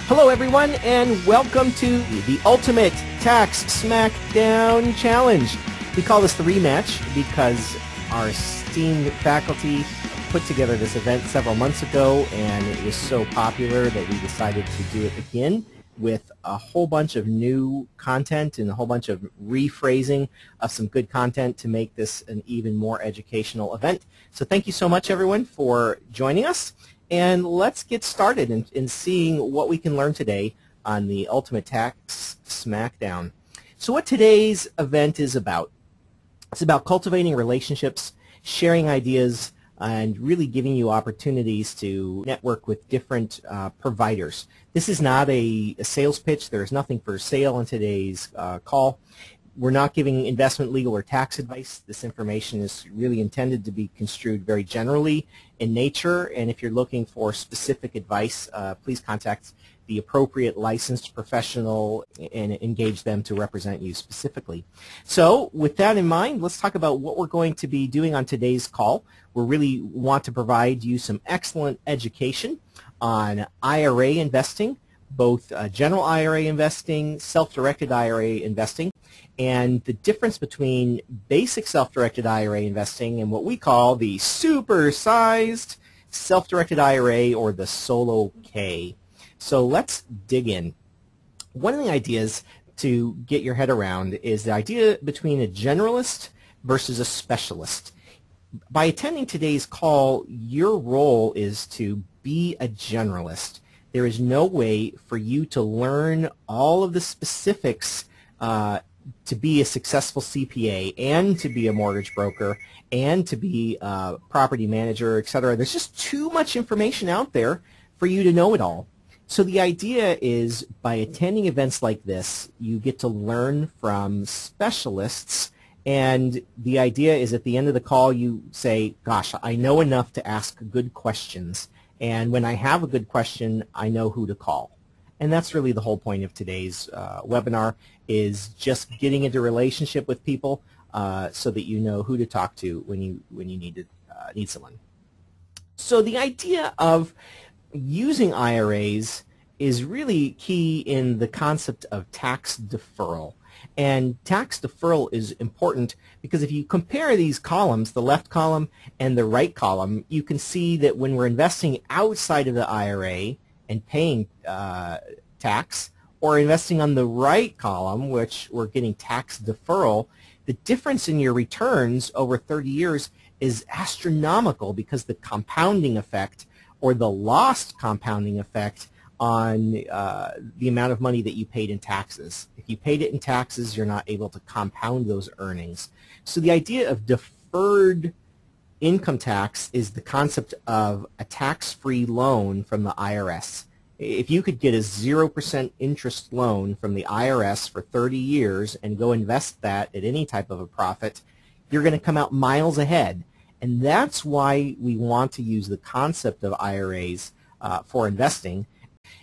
Hello everyone, and welcome to the Ultimate Tax Smackdown Challenge. We call this the rematch because our esteemed faculty put together this event several months ago, and it was so popular that we decided to do it again with a whole bunch of new content and a whole bunch of rephrasing of some good content to make this an even more educational event. So thank you so much everyone for joining us. And let's get started in seeing what we can learn today on the Ultimate Tax Smackdown. So what today's event is about, it's about cultivating relationships, sharing ideas, and really giving you opportunities to network with different providers. This is not a sales pitch. There is nothing for sale in today's call. We're not giving investment, legal, or tax advice. This information is really intended to be construed very generally in nature, and if you're looking for specific advice, please contact the appropriate licensed professional and engage them to represent you specifically. So with that in mind, let's talk about what we're going to be doing on today's call. We really want to provide you some excellent education on IRA investing, both general IRA investing, self-directed IRA investing, and the difference between basic self-directed IRA investing and what we call the super-sized self-directed IRA, or the Solo K. So let's dig in. One of the ideas to get your head around is the idea between a generalist versus a specialist. By attending today's call, your role is to be a generalist. There is no way for you to learn all of the specifics to be a successful CPA and to be a mortgage broker and to be a property manager, etc. There's just too much information out there for you to know it all. So the idea is, by attending events like this, you get to learn from specialists, and the idea is at the end of the call you say, gosh, I know enough to ask good questions, and when I have a good question, I know who to call. And that's really the whole point of today's webinar, is just getting into relationship with people so that you know who to talk to when you need someone. So the idea of using IRAs is really key in the concept of tax deferral. And tax deferral is important because if you compare these columns, the left column and the right column, you can see that when we're investing outside of the IRA and paying tax, or investing on the right column, which we're getting tax deferral, the difference in your returns over 30 years is astronomical because the compounding effect, or the lost compounding effect, on the amount of money that you paid in taxes. If you paid it in taxes, you're not able to compound those earnings. So the idea of deferred income tax is the concept of a tax-free loan from the IRS. If you could get a 0% interest loan from the IRS for 30 years and go invest that at any type of a profit, you're going to come out miles ahead. And that's why we want to use the concept of IRAs for investing.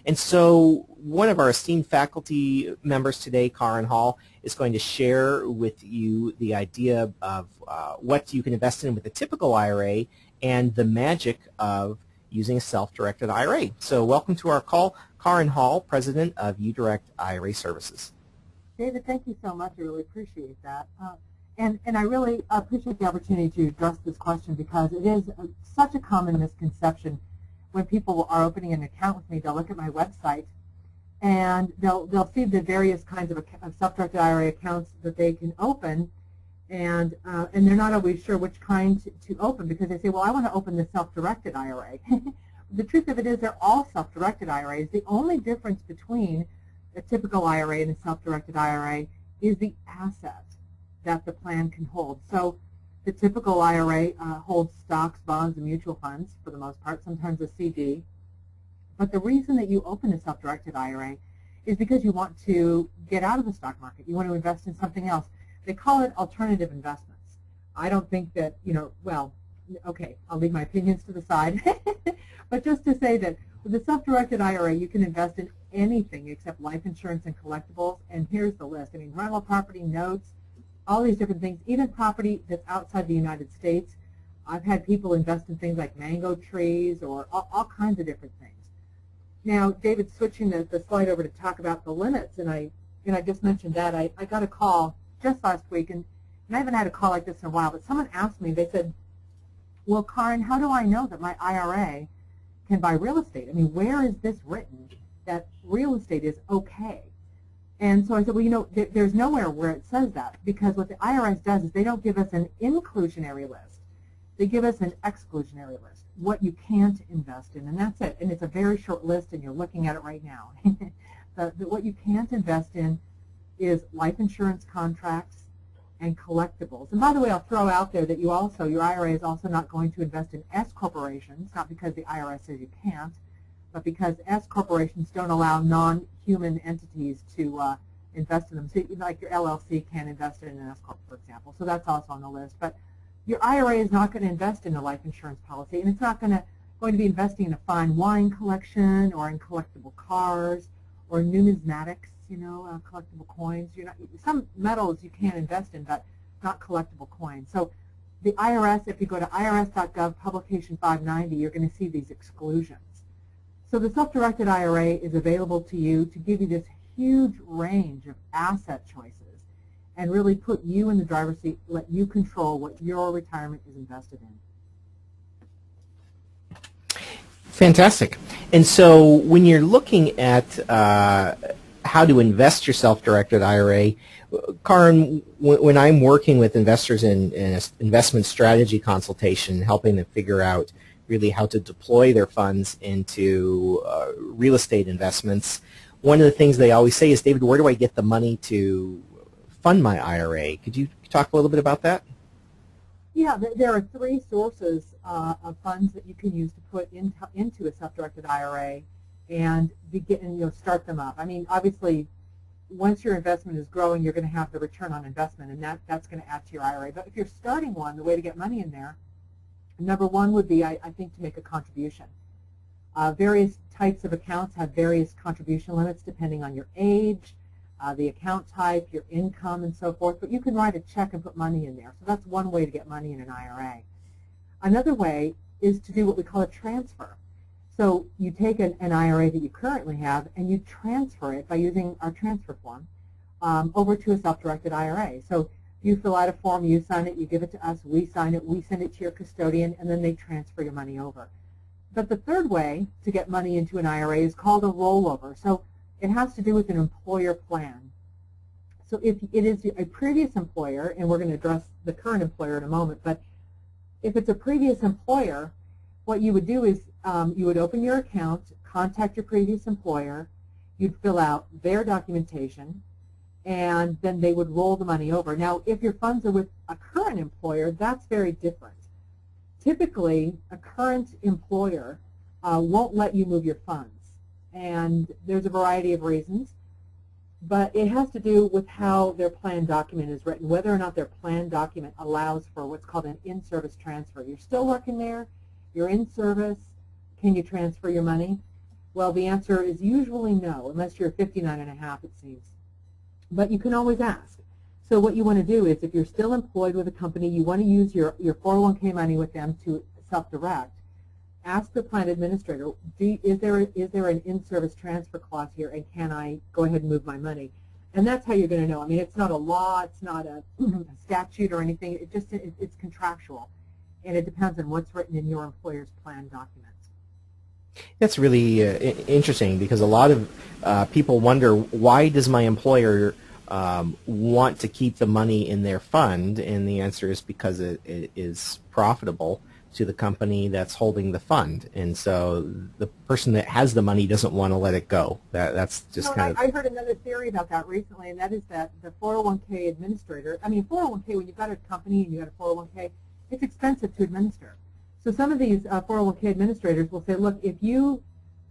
And so one of our esteemed faculty members today, Kaaren Hall, is going to share with you the idea of what you can invest in with a typical IRA and the magic of using a self-directed IRA. So welcome to our call, Kaaren Hall, President of uDirect IRA Services. David, thank you so much. I really appreciate that. And I really appreciate the opportunity to address this question, because it is such a common misconception. When people are opening an account with me, they'll look at my website and they'll see the various kinds of self-directed IRA accounts that they can open, and they're not always sure which kind to open, because they say, well, I want to open the self-directed IRA. The truth of it is they're all self-directed IRAs. The only difference between a typical IRA and a self-directed IRA is the asset that the plan can hold. So the typical IRA holds stocks, bonds, and mutual funds for the most part, sometimes a CD. But the reason that you open a self-directed IRA is because you want to get out of the stock market. You want to invest in something else. They call it alternative investments. I don't think that, well, okay, I'll leave my opinions to the side. But just to say that with the self-directed IRA, you can invest in anything except life insurance and collectibles. And here's the list. I mean, rental property, notes, all these different things, even property that's outside the United States. I've had people invest in things like mango trees or all kinds of different things. Now, David, switching the slide over to talk about the limits, and I just mentioned that. I got a call just last week, and I haven't had a call like this in a while, but someone asked me, they said, well, Kaaren, how do I know that my IRA can buy real estate? I mean, where is this written that real estate is okay? And so I said, well, you know, there's nowhere where it says that, because what the IRS does is they don't give us an inclusionary list. They give us an exclusionary list, what you can't invest in, and that's it. And it's a very short list, and you're looking at it right now. What you can't invest in is life insurance contracts and collectibles. And by the way, I'll throw out there that your IRA is also not going to invest in S corporations, not because the IRS says you can't, but because S corporations don't allow non-human entities to invest in them. So, like your LLC can't invest in an S corp, for example. So that's also on the list. But your IRA is not going to invest in a life insurance policy, and it's not going to be investing in a fine wine collection or in collectible cars or numismatics, you know, collectible coins. Some metals you can't invest in, but not collectible coins. So the IRS, if you go to irs.gov, publication 590, you're going to see these exclusions. So the self-directed IRA is available to you to give you this huge range of asset choices and really put you in the driver's seat, let you control what your retirement is invested in. Fantastic. And so when you're looking at how to invest your self-directed IRA, Kaaren, when I'm working with investors in an investment strategy consultation, helping them figure out really how to deploy their funds into real estate investments, one of the things they always say is, David, where do I get the money to fund my IRA? Could you talk a little bit about that? Yeah, there are three sources of funds that you can use to put into a self-directed IRA and start them up. I mean, obviously, once your investment is growing, you're going to have the return on investment, and that's going to add to your IRA. But if you're starting one, the way to get money in there, number one would be, I think, to make a contribution. Various types of accounts have various contribution limits depending on your age, the account type, your income, and so forth. But you can write a check and put money in there. So that's one way to get money in an IRA. Another way is to do what we call a transfer. So you take an IRA that you currently have and you transfer it by using our transfer form over to a self-directed IRA. So you fill out a form, you sign it, you give it to us, we sign it, we send it to your custodian, and then they transfer your money over. But the third way to get money into an IRA is called a rollover. So it has to do with an employer plan. So if it is a previous employer, and we're going to address the current employer in a moment, but if it's a previous employer, what you would do is you would open your account, contact your previous employer, you'd fill out their documentation, and then they would roll the money over. Now, if your funds are with a current employer, that's very different. Typically, a current employer won't let you move your funds, and there's a variety of reasons, but it has to do with how their plan document is written, whether or not their plan document allows for what's called an in-service transfer. You're still working there, you're in service, can you transfer your money? Well, the answer is usually no, unless you're 59 and a half, it seems. But you can always ask. So what you want to do is, if you're still employed with a company, you want to use your 401k money with them to self-direct, ask the plan administrator, is there an in-service transfer clause here, and can I go ahead and move my money? And that's how you're going to know. I mean, it's not a law, it's not a statute or anything. It's contractual, and it depends on what's written in your employer's plan documents. That's really interesting, because a lot of people wonder, why does my employer want to keep the money in their fund? And the answer is because it is profitable to the company that's holding the fund, and so the person that has the money doesn't want to let it go. That's just kind of. I heard another theory about that recently, and that is that the 401k administrator. I mean, 401k, when you've got a company and you've got a 401k, it's expensive to administer. So some of these 401k administrators will say, look, if you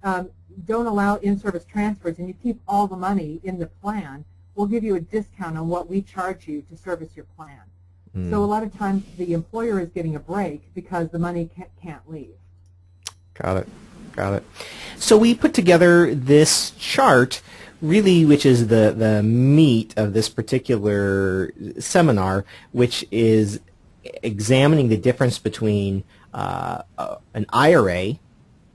don't allow in-service transfers and you keep all the money in the plan, we'll give you a discount on what we charge you to service your plan. So a lot of times the employer is getting a break because the money can't leave. Got it. Got it. So we put together this chart, really, which is the meat of this particular seminar, which is examining the difference between an IRA,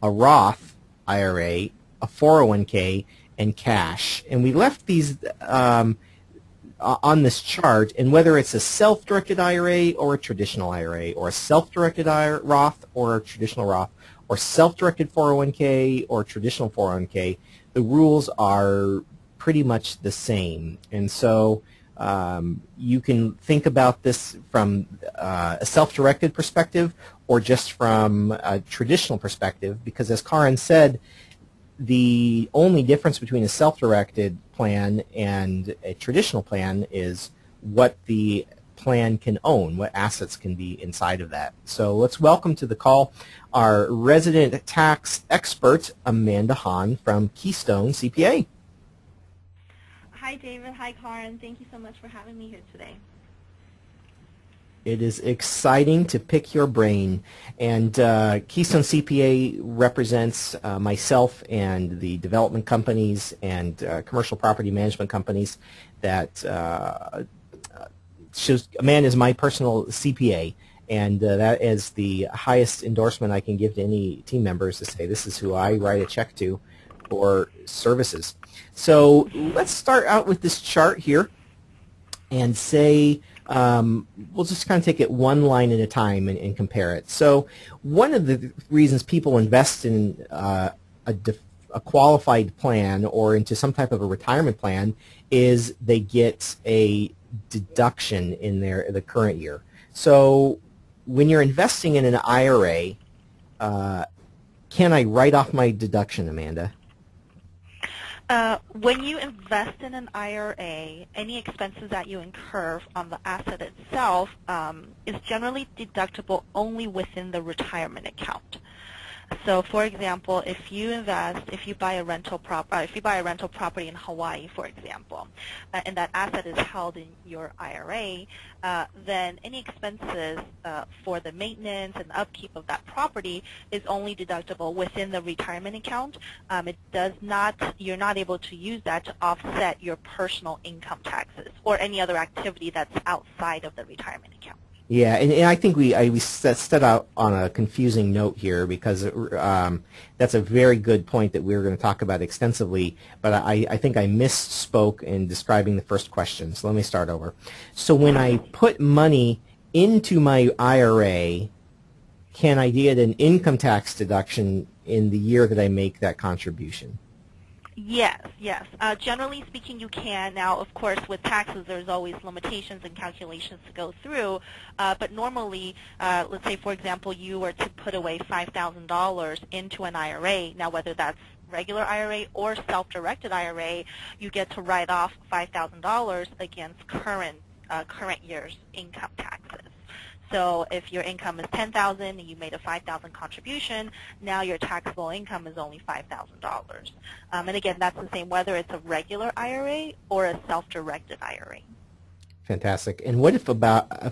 a Roth IRA, a a 401k, and cash. And we left these on this chart, and whether it's a self-directed IRA or a traditional IRA, or a self-directed Roth or a traditional Roth, or self-directed 401k or traditional 401k, the rules are pretty much the same. And so you can think about this from a self-directed perspective or just from a traditional perspective, because as Kaaren said, the only difference between a self-directed plan and a traditional plan is what the plan can own, what assets can be inside of that. So let's welcome to the call our resident tax expert, Amanda Han from Keystone CPA. Hi, David. Hi, Kaaren. Thank you so much for having me here today. It is exciting to pick your brain. And Keystone CPA represents myself and the development companies and commercial property management companies that Amanda is my personal CPA. And that is the highest endorsement I can give to any team members, to say this is who I write a check to for services. So let's start out with this chart here and say, we'll just kind of take it one line at a time and compare it. So one of the reasons people invest in a qualified plan or into some type of a retirement plan is they get a deduction in the current year. So when you're investing in an IRA, can I write off my deduction, Amanda? When you invest in an IRA, any expenses that you incur on the asset itself is generally deductible only within the retirement account. So, for example, if you buy a rental property in Hawaii, for example, and that asset is held in your IRA, then any expenses for the maintenance and upkeep of that property is only deductible within the retirement account. You're not able to use that to offset your personal income taxes or any other activity that's outside of the retirement account. Yeah, and I think we set out on a confusing note here, because that's a very good point that we were going to talk about extensively, but I think I misspoke in describing the first question, so let me start over. So when I put money into my IRA, can I get an income tax deduction in the year that I make that contribution? Yes, yes. Generally speaking, you can. Now, of course, with taxes, there's always limitations and calculations to go through. But normally, let's say, for example, you were to put away $5,000 into an IRA. Now, whether that's regular IRA or self-directed IRA, you get to write off $5,000 against current year's income taxes. So if your income is $10,000 and you made a $5,000 contribution, now your taxable income is only $5,000. And again, that's the same whether it's a regular IRA or a self-directed IRA. Fantastic. And what if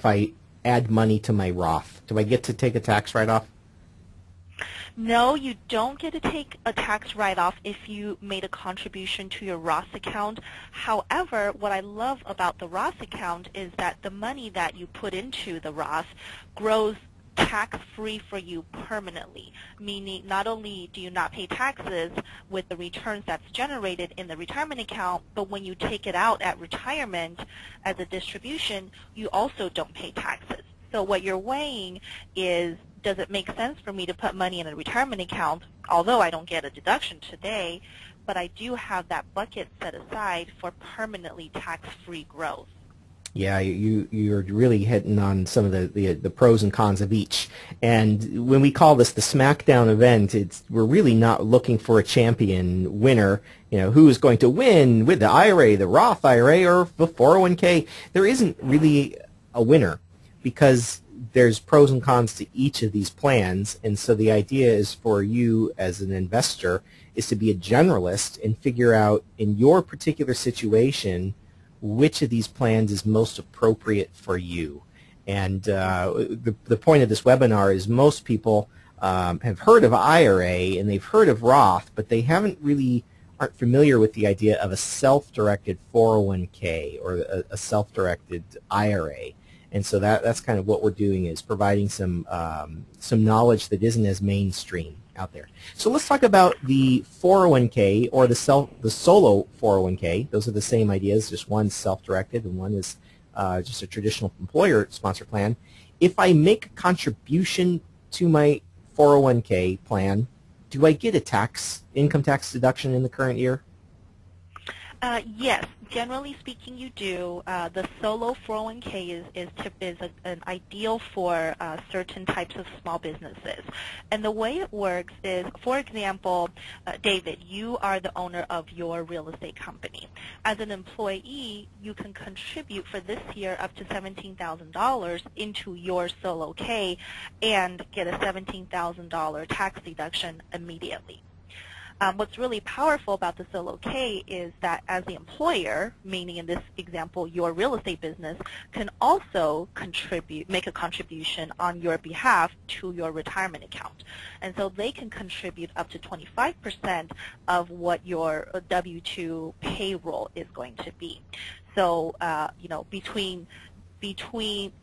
I add money to my Roth? Do I get to take a tax write-off? No, you don't get to take a tax write-off if you made a contribution to your Roth account. However, what I love about the Roth account is that the money that you put into the Roth grows tax-free for you permanently, meaning not only do you not pay taxes with the returns that's generated in the retirement account, but when you take it out at retirement as a distribution, you also don't pay taxes. So what you're weighing is, does it make sense for me to put money in a retirement account, although I don't get a deduction today, but I do have that bucket set aside for permanently tax-free growth? Yeah, you're really hitting on some of the pros and cons of each. And when we call this the Smackdown event, we're really not looking for a champion winner. You know, who is going to win with the IRA, the Roth IRA, or the 401k? There isn't really a winner, because there's pros and cons to each of these plans, and so the idea is for you as an investor is to be a generalist and figure out in your particular situation which of these plans is most appropriate for you. And the point of this webinar is most people have heard of IRA and they've heard of Roth, but they aren't familiar with the idea of a self-directed 401k or a self-directed IRA. And so that's kind of what we're doing, is providing some knowledge that isn't as mainstream out there. So let's talk about the 401k or the solo 401k. Those are the same ideas, just one's self-directed and one is just a traditional employer-sponsored plan. If I make a contribution to my 401k plan, do I get a income tax deduction in the current year? Yes, generally speaking, you do. The solo 401k is an ideal for certain types of small businesses. And the way it works is, for example, David, you are the owner of your real estate company. As an employee, you can contribute for this year up to $17,000 into your solo K and get a $17,000 tax deduction immediately. What's really powerful about the solo K is that as the employer, meaning in this example your real estate business, can also make a contribution on your behalf to your retirement account. And so they can contribute up to 25% of what your W-2 payroll is going to be. So between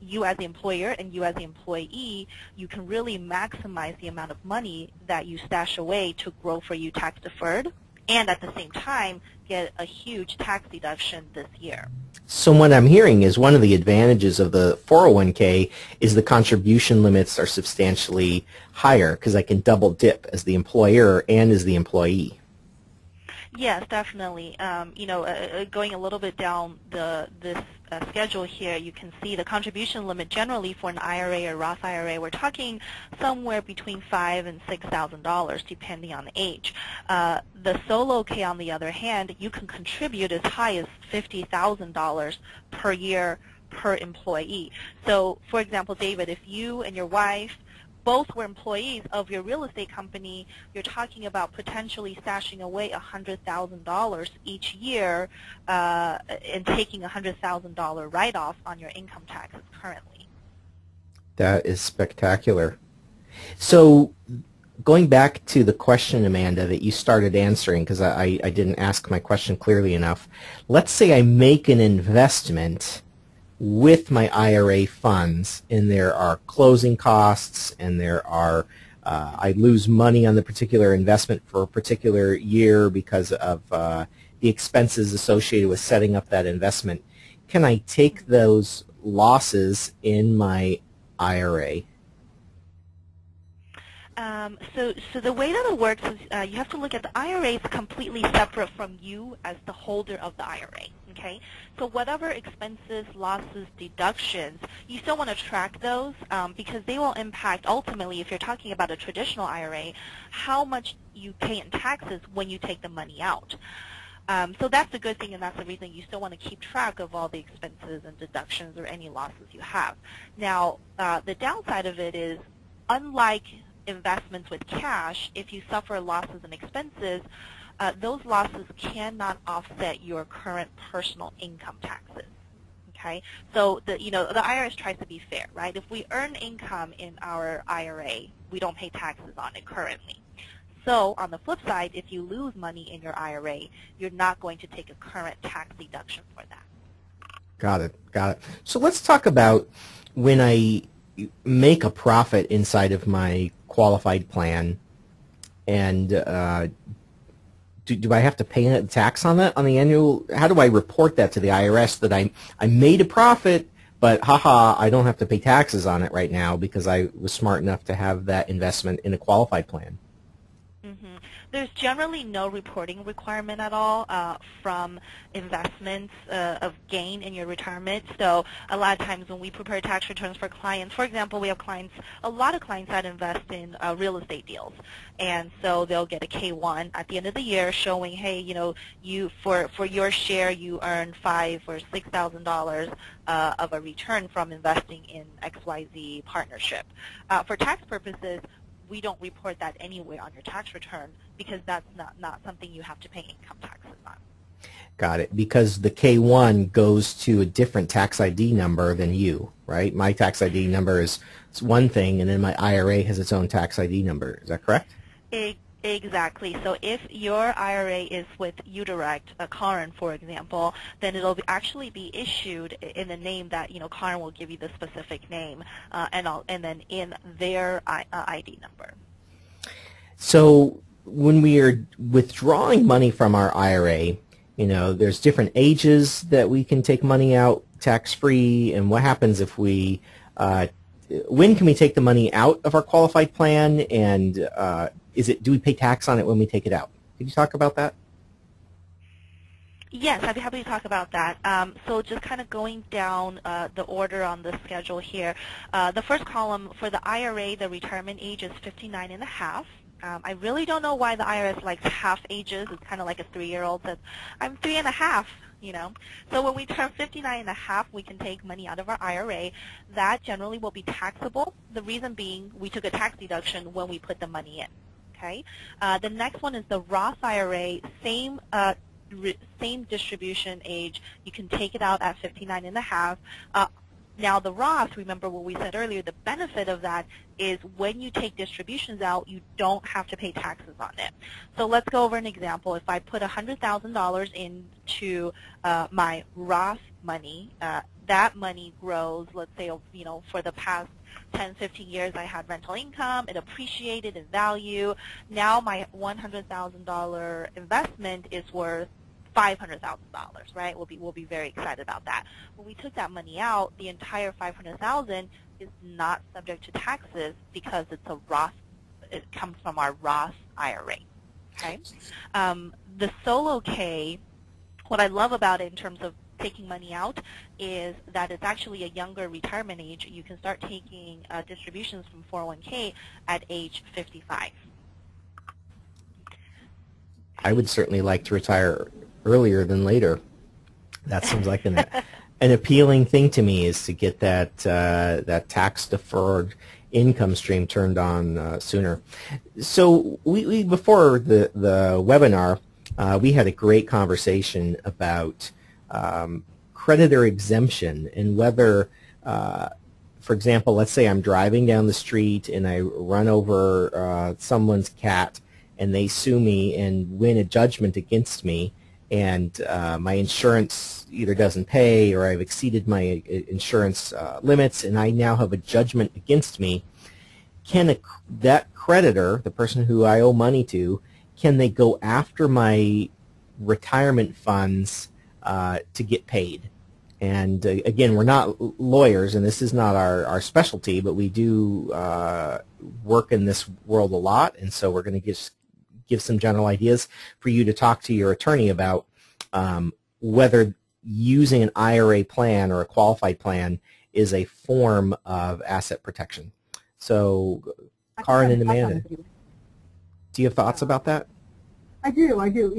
you as the employer and you as the employee, you can really maximize the amount of money that you stash away to grow for you tax deferred, and at the same time get a huge tax deduction this year. So what I'm hearing is one of the advantages of the 401k is the contribution limits are substantially higher because I can double dip as the employer and as the employee. Yes, definitely. Going a little bit down this schedule here, you can see the contribution limit generally for an IRA or Roth IRA. We're talking somewhere between $5,000 and $6,000 depending on the age. The solo K, on the other hand, you can contribute as high as $50,000 per year per employee. So, for example, David, if you and your wife both were employees of your real estate company, you're talking about potentially stashing away $100,000 each year and taking a $100,000 write-off on your income taxes currently. That is spectacular. So going back to the question, Amanda, that you started answering, because I didn't ask my question clearly enough. Let's say I make an investment with my IRA funds, and there are closing costs, and there are I lose money on the particular investment for a particular year because of the expenses associated with setting up that investment. Can I take those losses in my IRA? So the way that it works is you have to look at the IRA is completely separate from you as the holder of the IRA. Okay, so whatever expenses, losses, deductions, you still want to track those because they will impact ultimately, if you're talking about a traditional IRA, how much you pay in taxes when you take the money out. So that's a good thing, and that's the reason you still want to keep track of all the expenses and deductions or any losses you have. Now, the downside of it is, unlike investments with cash, if you suffer losses and expenses, those losses cannot offset your current personal income taxes. Okay, so the IRS tries to be fair, right? If we earn income in our IRA, we don't pay taxes on it currently. So on the flip side, if you lose money in your IRA, you're not going to take a current tax deduction for that. Got it. Got it. So let's talk about when I make a profit inside of my qualified plan, and do I have to pay a tax on that on the annual? How do I report that to the IRS that I made a profit, but haha, I don't have to pay taxes on it right now because I was smart enough to have that investment in a qualified plan? Mm-hmm. There's generally no reporting requirement at all from investments of gain in your retirement. So a lot of times when we prepare tax returns for clients, for example, we have a lot of clients that invest in real estate deals. And so they'll get a K-1 at the end of the year showing, hey, you for your share you earned $5,000 or $6,000 of a return from investing in XYZ partnership. For tax purposes, we don't report that anywhere on your tax return because that's not something you have to pay income taxes on. Got it. Because the K-1 goes to a different tax ID number than you, right? My tax ID number is one thing, and then my IRA has its own tax ID number. Is that correct? Exactly. So if your IRA is with uDirect, Kaaren, for example, then it'll actually be issued in the name that, Kaaren will give you the specific name, and then in their ID number. So when we are withdrawing money from our IRA, there's different ages that we can take money out tax-free, and what happens if we, when can we take the money out of our qualified plan, and do we pay tax on it when we take it out? Could you talk about that? Yes, I'd be happy to talk about that. So just kind of going down the order on the schedule here. The first column for the IRA, the retirement age is 59 and a half. I really don't know why the IRS likes half ages. It's kind of like a 3-year-old says, I'm 3 and a half, So when we turn 59 and a half, we can take money out of our IRA. That generally will be taxable. The reason being we took a tax deduction when we put the money in. Okay. The next one is the Roth IRA, same distribution age. You can take it out at 59 and a half. Now the Roth, remember what we said earlier, the benefit of that is when you take distributions out, you don't have to pay taxes on it. So let's go over an example. If I put $100,000 into my Roth money, that money grows, let's say, for the past 10, 15 years I had rental income, it appreciated in value. Now my $100,000 investment is worth $500,000, right? We'll be very excited about that. When we took that money out, the entire $500,000 is not subject to taxes because it's a Roth. It comes from our Roth IRA. Okay. The solo K, what I love about it in terms of taking money out is that it's actually a younger retirement age. You can start taking distributions from 401k at age 55. I would certainly like to retire earlier than later. That seems like an appealing thing to me, is to get that that tax deferred income stream turned on sooner. So we before the webinar, we had a great conversation about creditor exemption and whether, for example, let's say I'm driving down the street and I run over someone's cat and they sue me and win a judgment against me, and my insurance either doesn't pay or I've exceeded my insurance limits and I now have a judgment against me. Can that creditor, the person who I owe money to, can they go after my retirement funds to get paid? And again, we're not lawyers, and this is not our specialty, but we do work in this world a lot, and so we're going to give some general ideas for you to talk to your attorney about whether using an IRA plan or a qualified plan is a form of asset protection. So, Kaaren and Amanda, do you have thoughts about that? I do. I do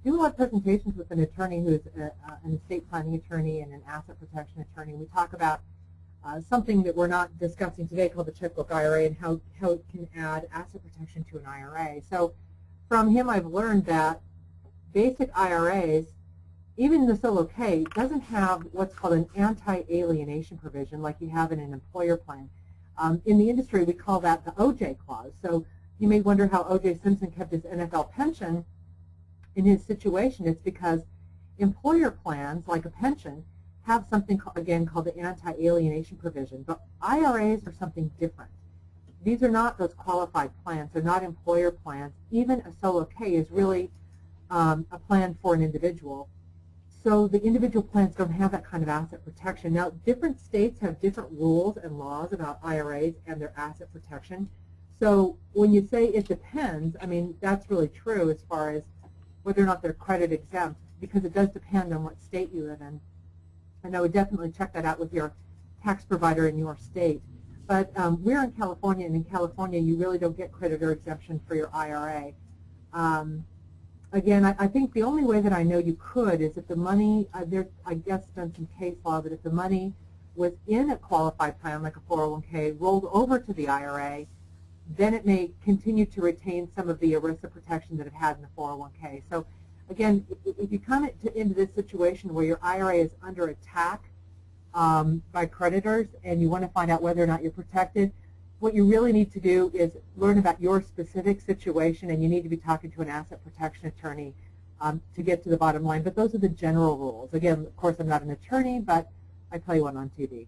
do a lot of presentations with an attorney who's an estate planning attorney and an asset protection attorney. We talk about something that we're not discussing today called the checkbook IRA and how it can add asset protection to an IRA. So from him I've learned that basic IRAs, even the solo K, doesn't have what's called an anti-alienation provision like you have in an employer plan. In the industry we call that the OJ clause. So you may wonder how O.J. Simpson kept his NFL pension in his situation. It's because employer plans, like a pension, have something, again, called the anti-alienation provision. But IRAs are something different. These are not those qualified plans. They're not employer plans. Even a solo K is really a plan for an individual. So the individual plans don't have that kind of asset protection. Now, different states have different rules and laws about IRAs and their asset protection. So when you say it depends, I mean, that's really true as far as whether or not they're credit exempt, because it does depend on what state you live in. And I would definitely check that out with your tax provider in your state. But we're in California, and in California you really don't get creditor exemption for your IRA. Again, I think the only way that I know you could is if the money, there's, I guess, done some case law, but if the money was in a qualified plan like a 401k rolled over to the IRA, then it may continue to retain some of the ERISA protection that it had in the 401k. So again, if you come into this situation where your IRA is under attack by creditors and you want to find out whether or not you're protected, what you really need to do is learn about your specific situation, and you need to be talking to an asset protection attorney to get to the bottom line. But those are the general rules. Again, of course, I'm not an attorney, but I play one on TV.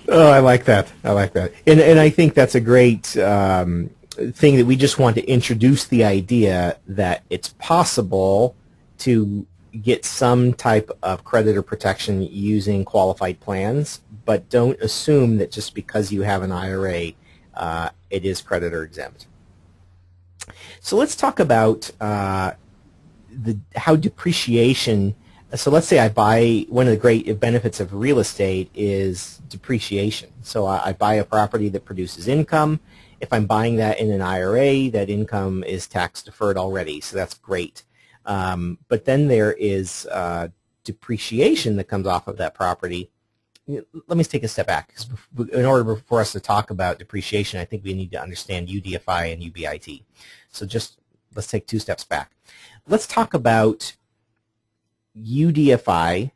Oh, I like that. I like that. And I think that's a great thing that we just want to introduce the idea that it's possible to get some type of creditor protection using qualified plans, but don't assume that just because you have an IRA, it is creditor exempt. So let's talk about how depreciation. So let's say I buy, one of the great benefits of real estate is depreciation. So I buy a property that produces income. If I'm buying that in an IRA, that income is tax deferred already, so that's great. But then there is depreciation that comes off of that property. Let me take a step back, because in order for us to talk about depreciation, I think we need to understand UDFI and UBIT. So just let's take 2 steps back. Let's talk about UDFI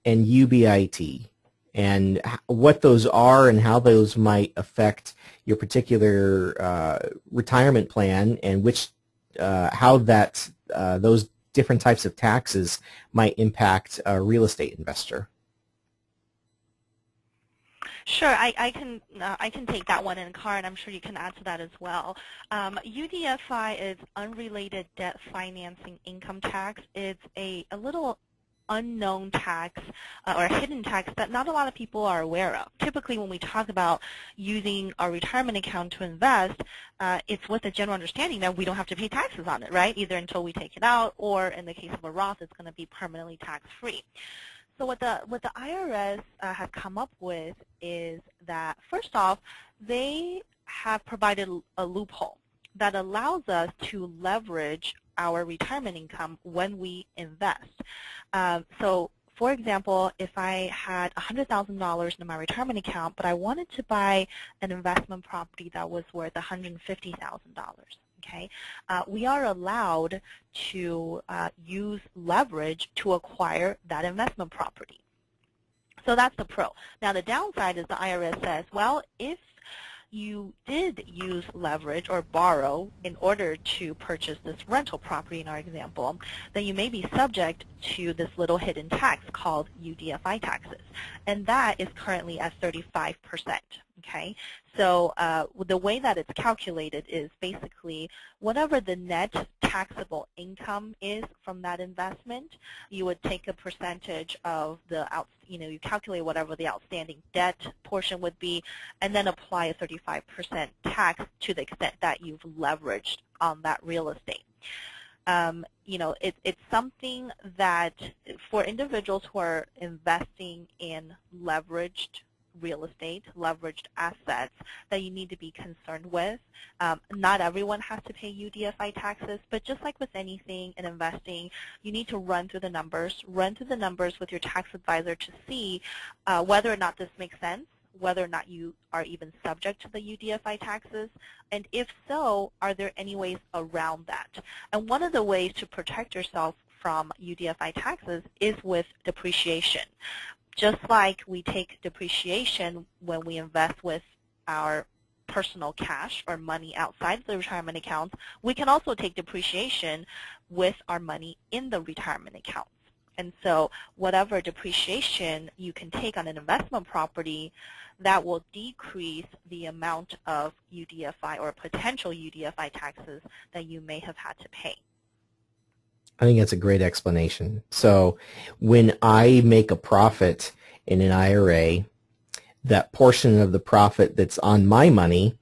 and UBIT and what those are and how those might affect your particular retirement plan, and which how that those different types of taxes might impact a real estate investor. Sure, I can take that one, and Kaaren, I'm sure you can add to that as well. UDFI is unrelated debt financing income tax. It's a little unknown tax or hidden tax that not a lot of people are aware of. Typically, when we talk about using our retirement account to invest, it's with a general understanding that we don't have to pay taxes on it, right? Either until we take it out, or in the case of a Roth, it's going to be permanently tax-free. So what the IRS has come up with is that, first off, they have provided a loophole that allows us to leverage our retirement income when we invest. So, for example, if I had $100,000 in my retirement account, but I wanted to buy an investment property that was worth $150,000, okay, we are allowed to use leverage to acquire that investment property. So that's the pro. Now, the downside is the IRS says, well, if you did use leverage or borrow in order to purchase this rental property in our example, then you may be subject to this little hidden tax called UDFI taxes, and that is currently at 35%. Okay, so the way that it's calculated is basically whatever the net taxable income is from that investment, you would take a percentage of the you calculate whatever the outstanding debt portion would be, and then apply a 35% tax to the extent that you've leveraged on that real estate. It's something that for individuals who are investing in leveraged real estate, leveraged assets, that you need to be concerned with. Not everyone has to pay UDFI taxes, but just like with anything in investing, you need to run through the numbers with your tax advisor to see whether or not this makes sense, whether or not you are even subject to the UDFI taxes, and if so, are there any ways around that? And one of the ways to protect yourself from UDFI taxes is with depreciation. Just like we take depreciation when we invest with our personal cash or money outside the retirement accounts, we can also take depreciation with our money in the retirement accounts. And so whatever depreciation you can take on an investment property, that will decrease the amount of UDFI or potential UDFI taxes that you may have had to pay. I think that's a great explanation. So when I make a profit in an IRA, that portion of the profit that's on my money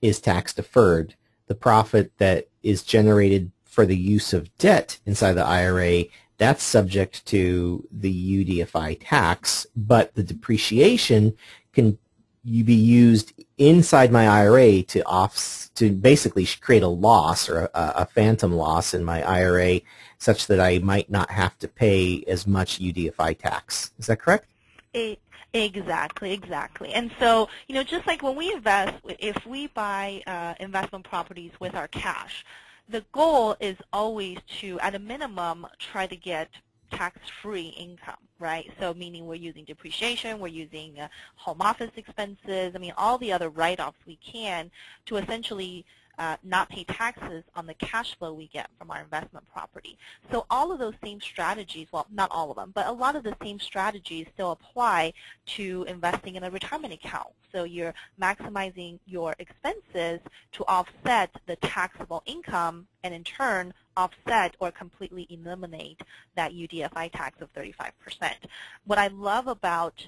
is tax deferred. The profit that is generated for the use of debt inside the IRA, that's subject to the UDFI tax, but the depreciation can be used inside my IRA to basically create a loss or a phantom loss in my IRA, such that I might not have to pay as much UDFI tax. Is that correct? Exactly. And so, just like when we invest, if we buy investment properties with our cash, the goal is always to, at a minimum, try to get tax-free income, right? So meaning we're using depreciation, we're using home office expenses, I mean all the other write-offs we can to essentially not pay taxes on the cash flow we get from our investment property. So all of those same strategies, well, not all of them, but a lot of the same strategies still apply to investing in a retirement account. So you're maximizing your expenses to offset the taxable income and in turn offset or completely eliminate that UDFI tax of 35%. What I love about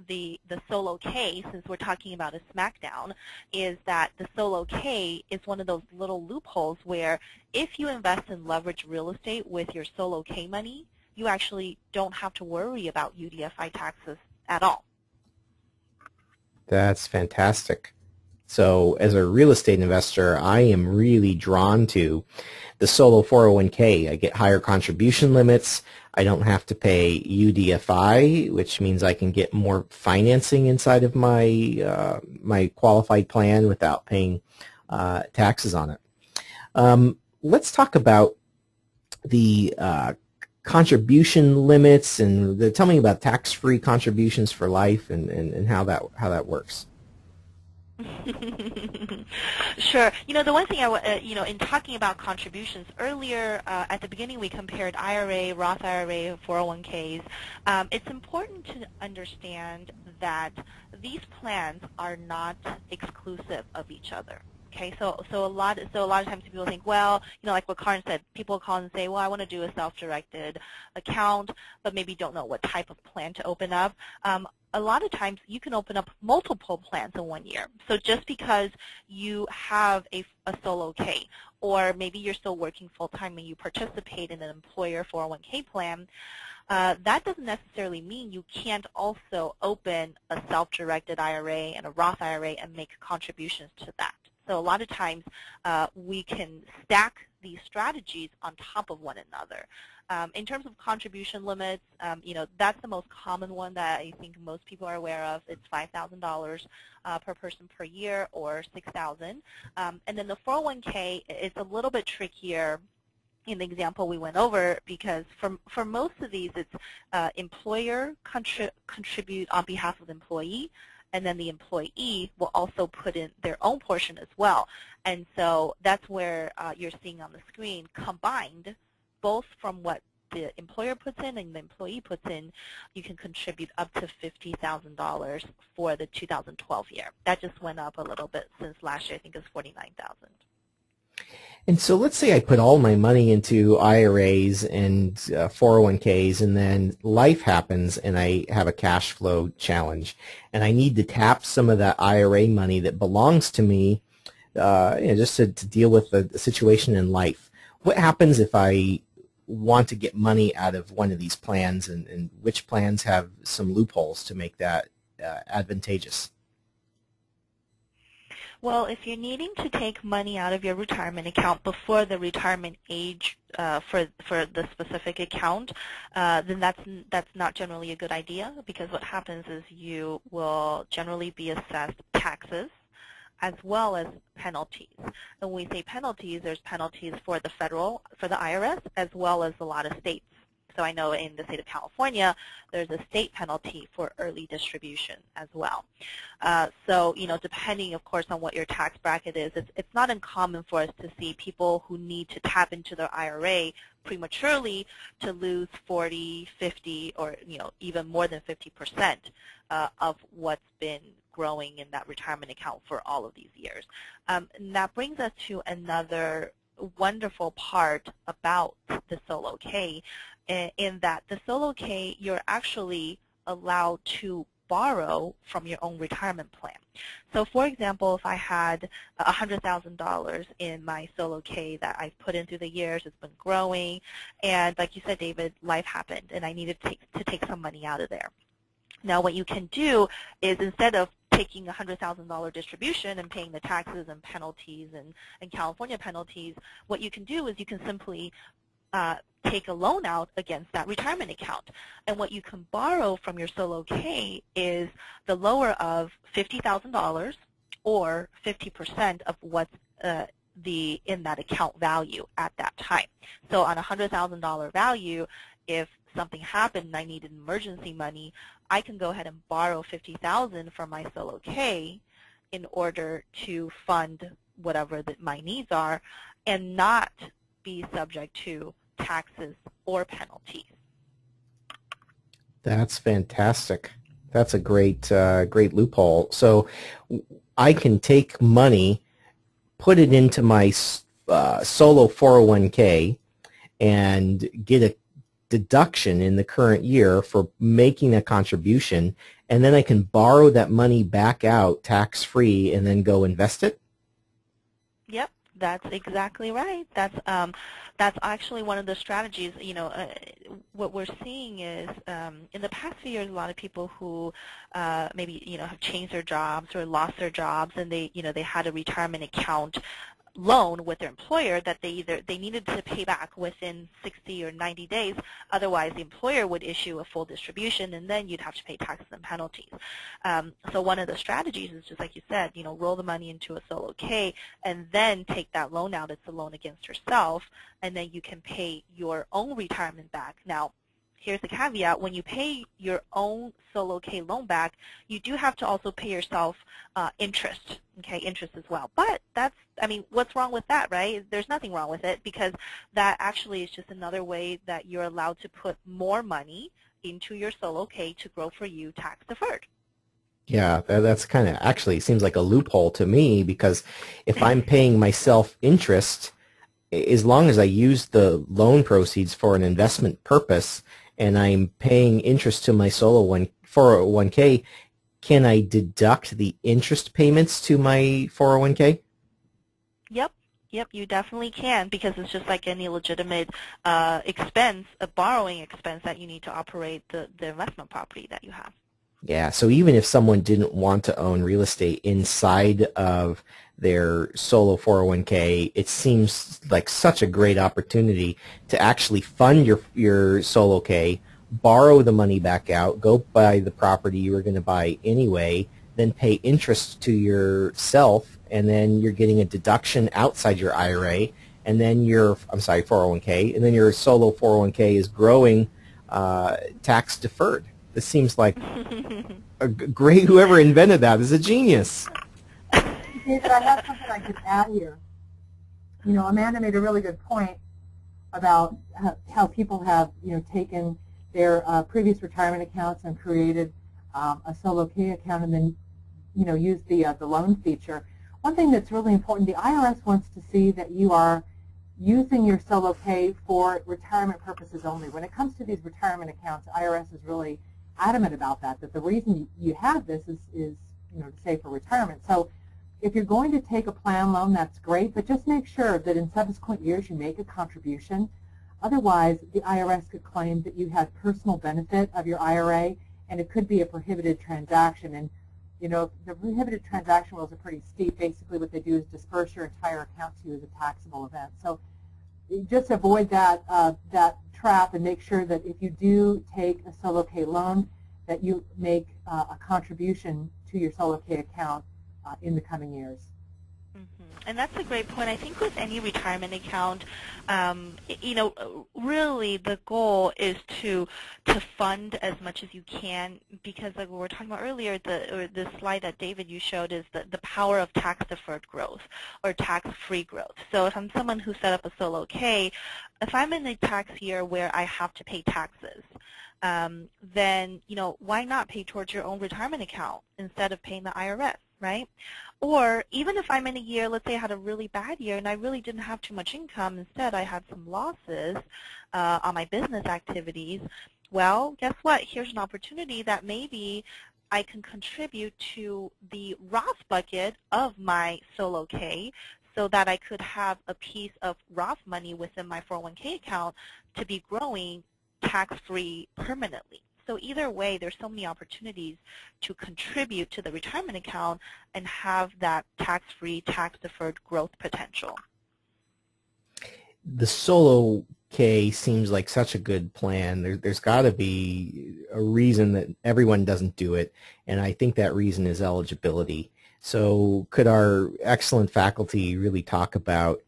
the solo K, since we're talking about a smackdown, is that the solo K is one of those little loopholes where if you invest in leveraged real estate with your solo K money, you actually don't have to worry about UDFI taxes at all. That's fantastic. So as a real estate investor, I am really drawn to the solo 401k. I get higher contribution limits. I don't have to pay UDFI, which means I can get more financing inside of my my qualified plan without paying taxes on it. Let's talk about the contribution limits and tell me about tax-free contributions for life and how that works. Sure. You know, the one thing in talking about contributions earlier, at the beginning we compared IRA, Roth IRA, 401ks. It's important to understand that these plans are not exclusive of each other. Okay, so a lot of times people think, well, you know, like what Kaaren said, people call and say, well, I want to do a self-directed account, but maybe don't know what type of plan to open up. A lot of times you can open up multiple plans in 1 year. So just because you have a solo K, or maybe you're still working full-time and you participate in an employer 401k plan, that doesn't necessarily mean you can't also open a self-directed IRA and a Roth IRA and make contributions to that. So a lot of times we can stack these strategies on top of one another. In terms of contribution limits, you know, that's the most common one that I think most people are aware of. It's $5,000 per person per year, or $6,000. And then the 401k is a little bit trickier in the example we went over, because for most of these it's employer contribute on behalf of the employee, and then the employee will also put in their own portion as well. And so that's where you're seeing on the screen combined, both from what the employer puts in and the employee puts in, you can contribute up to $50,000 for the 2012 year. That just went up a little bit since last year. I think it was $49,000. And so let's say I put all my money into IRAs and 401ks, and then life happens and I have a cash flow challenge, and I need to tap some of that IRA money that belongs to me you know, just to deal with the situation in life. What happens if I want to get money out of one of these plans, and which plans have some loopholes to make that advantageous? Well, if you're needing to take money out of your retirement account before the retirement age for the specific account, then that's not generally a good idea, because what happens is you will generally be assessed taxes as well as penalties. And when we say penalties, there's penalties for the federal, for the IRS, as well as a lot of states. So I know in the state of California, there's a state penalty for early distribution as well. So, you know, depending, of course, on what your tax bracket is, it's not uncommon for us to see people who need to tap into their IRA prematurely to lose 40, 50, or, you know, even more than 50% of what's been growing in that retirement account for all of these years. And that brings us to another wonderful part about the solo K, in that the solo K, you're actually allowed to borrow from your own retirement plan. So for example, if I had $100,000 in my solo K that I've put in through the years, it's been growing, and like you said, David, life happened and I needed to take some money out of there. Now what you can do is, instead of taking a $100,000 distribution and paying the taxes and penalties and California penalties, what you can do is you can simply take a loan out against that retirement account. And what you can borrow from your solo K is the lower of $50,000 or 50% of what's in that account value at that time. So on a $100,000 value, if something happened and I needed emergency money, I can go ahead and borrow $50,000 from my solo K in order to fund whatever that my needs are and not be subject to taxes or penalties. That's fantastic. That's a great great loophole. So I can take money, put it into my solo 401k, and get a deduction in the current year for making a contribution, and then I can borrow that money back out tax-free and then go invest it? Yep, that's exactly right. That's actually one of the strategies. You know, what we're seeing is in the past few years, a lot of people who maybe have changed their jobs or lost their jobs, and they had a retirement account loan with their employer that they needed to pay back within 60 or 90 days. Otherwise, the employer would issue a full distribution, and then you'd have to pay taxes and penalties. So one of the strategies is just like you said, roll the money into a solo K and then take that loan out. It's a loan against yourself, and then you can pay your own retirement back. Now, here's the caveat. When you pay your own solo K loan back, you do have to also pay yourself interest, interest as well. But what's wrong with that, right? There's nothing wrong with it, because that actually is just another way that you're allowed to put more money into your solo K to grow for you tax deferred. Yeah, that's kind of actually seems like a loophole to me, because if I'm paying myself interest, as long as I use the loan proceeds for an investment purpose and I'm paying interest to my solo 401k, can I deduct the interest payments to my 401k? Yep, you definitely can, because it's just like any legitimate expense, a borrowing expense that you need to operate the investment property that you have. Yeah, so even if someone didn't want to own real estate inside of their solo 401k, it seems like such a great opportunity to actually fund your solo K, borrow the money back out, go buy the property you were going to buy anyway, then pay interest to yourself, and then you're getting a deduction outside your IRA, and then 401k, and then your solo 401k is growing tax deferred. This seems like a great, whoever invented that is a genius. David, I have something I could add here. Amanda made a really good point about how people have, taken their previous retirement accounts and created a solo K account and then, used the loan feature. One thing that's really important, the IRS wants to see that you are using your solo K for retirement purposes only. When it comes to these retirement accounts, IRS is really adamant about that the reason you have this is to save for retirement. So if you're going to take a plan loan, that's great, but just make sure that in subsequent years you make a contribution. Otherwise, the IRS could claim that you had personal benefit of your IRA, and it could be a prohibited transaction. And the prohibited transaction rules are pretty steep. Basically, what they do is disperse your entire account to you as a taxable event. So just avoid that trap, and make sure that if you do take a solo K loan, that you make a contribution to your solo K account in the coming years. And that's a great point. I think with any retirement account, really the goal is to fund as much as you can, because like we were talking about earlier, the slide that David you showed is the power of tax-deferred growth or tax-free growth. So if I'm someone who set up a solo K, if I'm in a tax year where I have to pay taxes, then why not pay towards your own retirement account instead of paying the IRS, right? Or even if I'm in a year, let's say I had a really bad year and I really didn't have too much income, instead I had some losses on my business activities, well, guess what? Here's an opportunity that maybe I can contribute to the Roth bucket of my solo K, so that I could have a piece of Roth money within my 401k account to be growing tax-free permanently. So either way, there's so many opportunities to contribute to the retirement account and have that tax-free, tax-deferred growth potential. The solo K seems like such a good plan. There's got to be a reason that everyone doesn't do it, and I think that reason is eligibility. So could our excellent faculty really talk about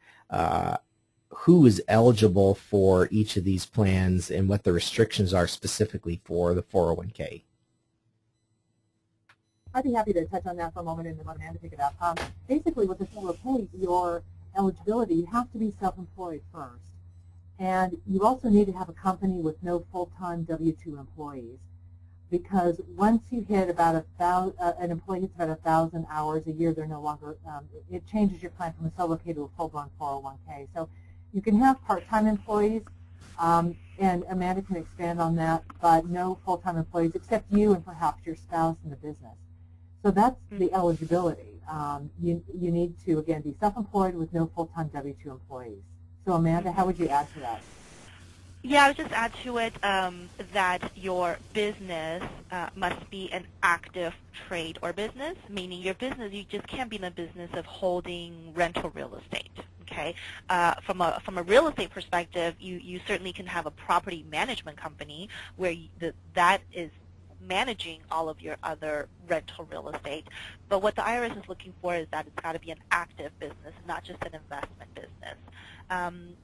who is eligible for each of these plans and what the restrictions are specifically for the 401k. I'd be happy to touch on that for a moment and then let Amanda pick it up. Basically, with the 401k, your eligibility, you have to be self-employed first. And you also need to have a company with no full-time W-2 employees. Because once you hit about an employee hits about 1,000 hours a year, they're no longer, it changes your plan from a solo K to a full-blown 401k. So you can have part-time employees, and Amanda can expand on that, but no full-time employees except you and perhaps your spouse in the business. So that's the eligibility. You need to, again, be self-employed with no full-time W-2 employees. So Amanda, how would you add to that? Yeah, I would just add to it that your business must be an active trade or business, meaning your business, you just can't be in the business of holding rental real estate. Okay, from a real estate perspective, you certainly can have a property management company where that is managing all of your other rental real estate. But what the IRS is looking for is that it's got to be an active business, not just an investment business.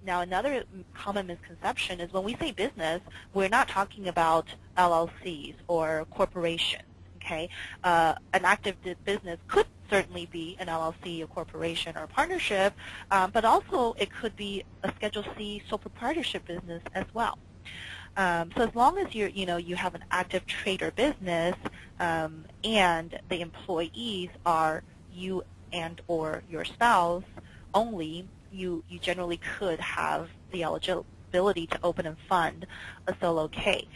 Now, another common misconception is when we say business, we're not talking about LLCs or corporations. Okay, an active business could certainly be an LLC, a corporation, or a partnership, but also it could be a Schedule C sole proprietorship business as well. So as long as you have an active trade or business, and the employees are you and or your spouse only, you generally could have the eligibility to open and fund a solo K.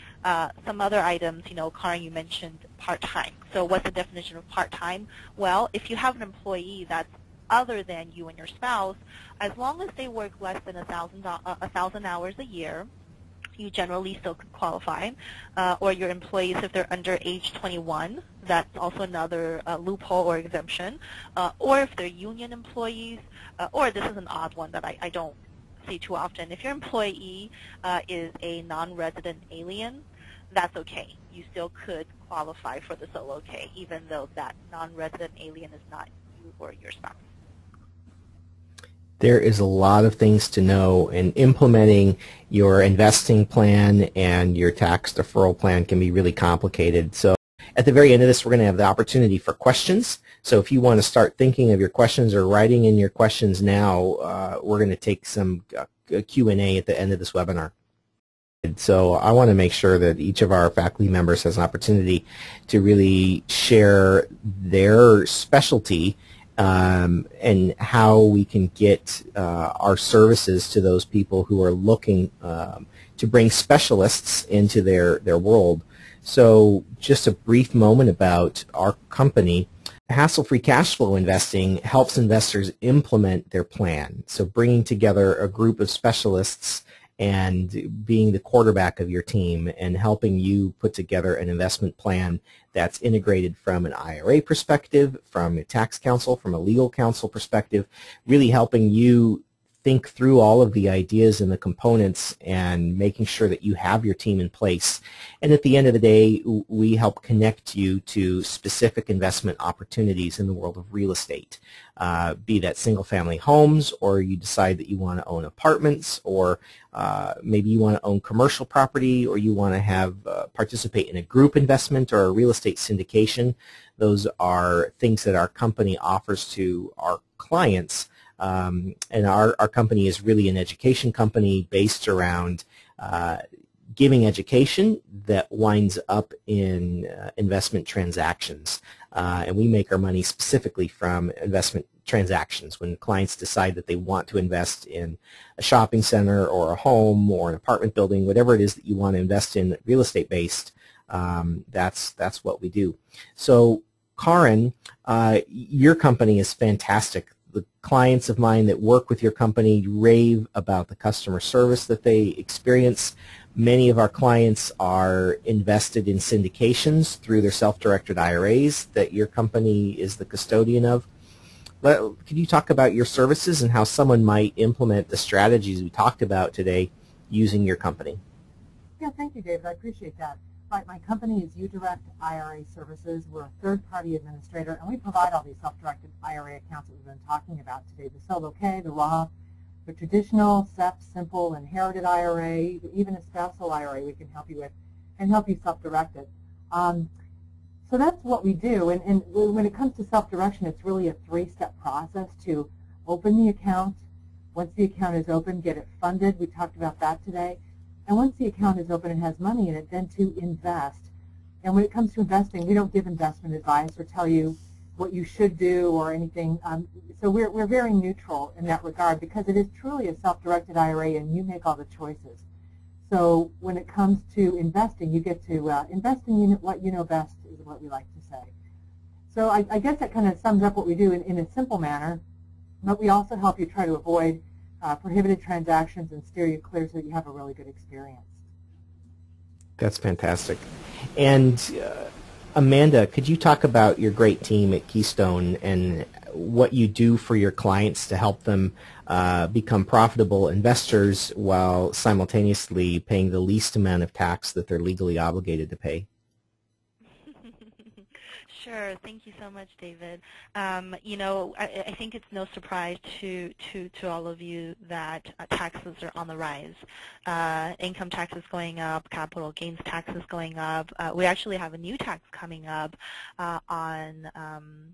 Some other items, Kaaren, you mentioned part-time. So what's the definition of part-time? Well, if you have an employee that's other than you and your spouse, as long as they work less than 1,000 hours a year, you generally still could qualify. Or your employees, if they're under age 21, that's also another loophole or exemption. Or if they're union employees, or this is an odd one that I don't see too often. If your employee is a non-resident alien, that's okay. You still could qualify for the solo K, even though that non-resident alien is not you or your spouse. There is a lot of things to know, and implementing your investing plan and your tax deferral plan can be really complicated. So at the very end of this, we're going to have the opportunity for questions. So if you want to start thinking of your questions or writing in your questions now, we're going to take some Q&A at the end of this webinar. So I want to make sure that each of our faculty members has an opportunity to really share their specialty and how we can get our services to those people who are looking to bring specialists into their world. So just a brief moment about our company. Hassle-free cash flow investing helps investors implement their plan. So bringing together a group of specialists and being the quarterback of your team and helping you put together an investment plan that's integrated from an IRA perspective, from a tax counsel, from a legal counsel perspective, really helping you think through all of the ideas and the components and making sure that you have your team in place. And at the end of the day, we help connect you to specific investment opportunities in the world of real estate, be that single-family homes, or you decide that you want to own apartments, or maybe you want to own commercial property, or you want to have participate in a group investment or a real estate syndication. Those are things that our company offers to our clients. And our company is really an education company based around giving education that winds up in investment transactions. And we make our money specifically from investment transactions. When clients decide that they want to invest in a shopping center or a home or an apartment building, whatever it is that you want to invest in real estate based, that's what we do. So Kaaren, your company is fantastic. The clients of mine that work with your company rave about the customer service that they experience. Many of our clients are invested in syndications through their self-directed IRAs that your company is the custodian of. Could you talk about your services and how someone might implement the strategies we talked about today using your company? Yeah, thank you, David. I appreciate that. Right, my company is uDirect IRA Services. We're a third-party administrator, and we provide all these self-directed IRA accounts that we've been talking about today, the solo K, the Roth, So traditional, SEP, simple, inherited IRA, even a spousal IRA we can help you with, and help you self-direct it. So that's what we do, and when it comes to self-direction, it's really a three-step process to open the account. Once the account is open, get it funded. We talked about that today. And once the account is open and has money in it, then to invest. And when it comes to investing, we don't give investment advice or tell you what you should do or anything. So we're very neutral in that regard because it is truly a self-directed IRA and you make all the choices. So when it comes to investing, you get to invest in what you know best is what we like to say. So I guess that kind of sums up what we do in a simple manner, but we also help you try to avoid prohibited transactions and steer you clear so that you have a really good experience. That's fantastic. And Amanda, could you talk about your great team at Keystone and what you do for your clients to help them become profitable investors while simultaneously paying the least amount of tax that they're legally obligated to pay? Sure. Thank you so much, David. You know, I think it's no surprise to all of you that taxes are on the rise. Income tax is going up, capital gains tax is going up. We actually have a new tax coming up on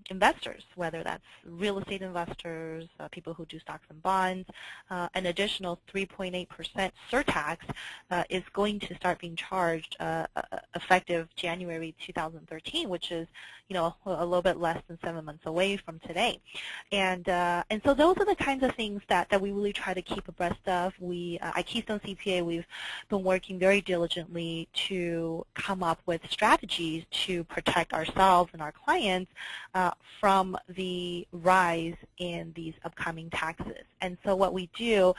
investors, whether that's real estate investors, people who do stocks and bonds. An additional 3.8% surtax is going to start being charged effective January 2013, which is a little bit less than 7 months away from today. And so those are the kinds of things that we really try to keep abreast of. We, at Keystone CPA, we've been working very diligently to come up with strategies to protect ourselves and our clients from the rise in these upcoming taxes. And so what we do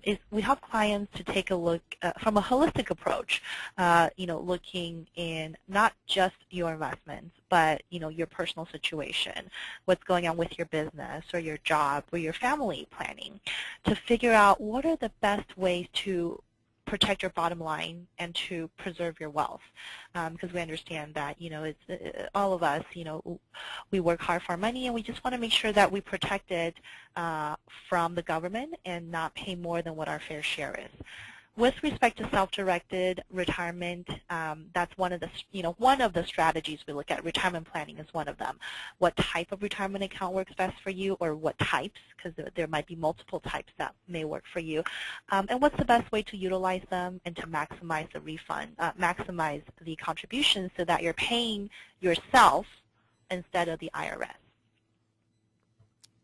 is we help clients to take a look from a holistic approach, looking in not just your investments, but your personal situation, what's going on with your business or your job or your family planning, to figure out what are the best ways to protect your bottom line and to preserve your wealth, because we understand that it's all of us. We work hard for our money, and we just want to make sure that we protect it from the government and not pay more than what our fair share is. With respect to self-directed retirement, that's one of the strategies we look at. Retirement planning is one of them. What type of retirement account works best for you, or what types, because there might be multiple types that may work for you, and what's the best way to utilize them and to maximize the refund, maximize the contribution so that you're paying yourself instead of the IRS.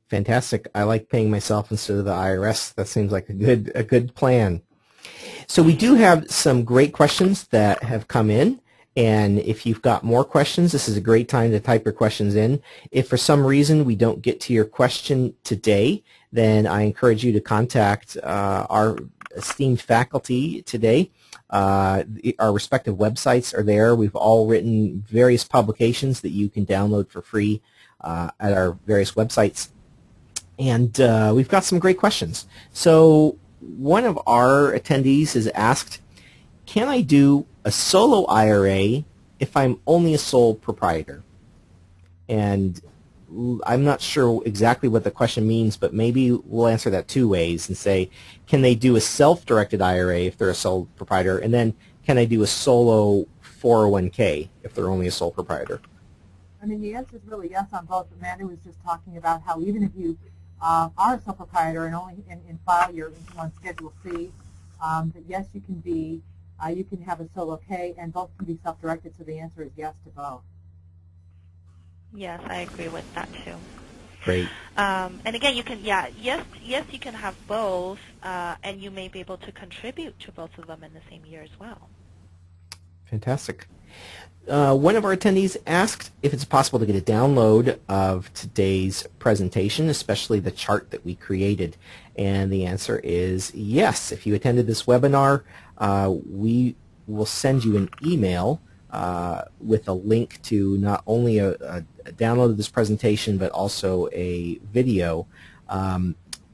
Fantastic. I like paying myself instead of the IRS. That seems like a good plan. So we do have some great questions that have come in, and if you've got more questions, this is a great time to type your questions in. If for some reason we don't get to your question today, then I encourage you to contact our esteemed faculty today. Our respective websites are there. We've all written various publications that you can download for free at our various websites, and we've got some great questions. So one of our attendees has asked, can I do a solo IRA if I'm only a sole proprietor? And I'm not sure exactly what the question means, but maybe we'll answer that two ways and say, can they do a self-directed IRA if they're a sole proprietor? And then, can I do a solo 401k if they're only a sole proprietor? I mean, the answer is really yes on both. Amanda was just talking about how even if you are a sole proprietor and only file your income on Schedule C, that yes, you can have a solo K, and both can be self-directed. So the answer is yes to both. Yes, I agree with that too. Great. And again, you can, yes, you can have both, and you may be able to contribute to both of them in the same year as well. Fantastic. One of our attendees asked if it's possible to get a download of today's presentation, especially the chart that we created. And the answer is yes. If you attended this webinar, we will send you an email with a link to not only a download of this presentation, but also a video.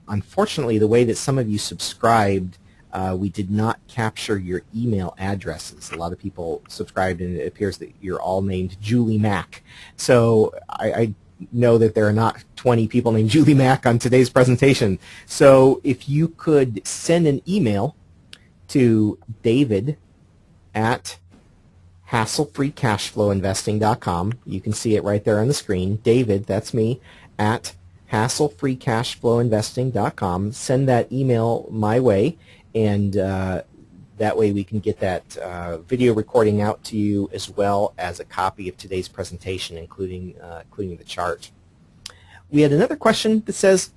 Unfortunately, the way that some of you subscribed, we did not capture your email addresses. A lot of people subscribed, and it appears that you're all named Julie Mack. So I know that there are not 20 people named Julie Mack on today's presentation. So if you could send an email to David at hasslefreecashflowinvesting.com. You can see it right there on the screen. David, that's me, at hasslefreecashflowinvesting.com. Send that email my way, and that way we can get that video recording out to you, as well as a copy of today's presentation, including the chart. We had another question that says,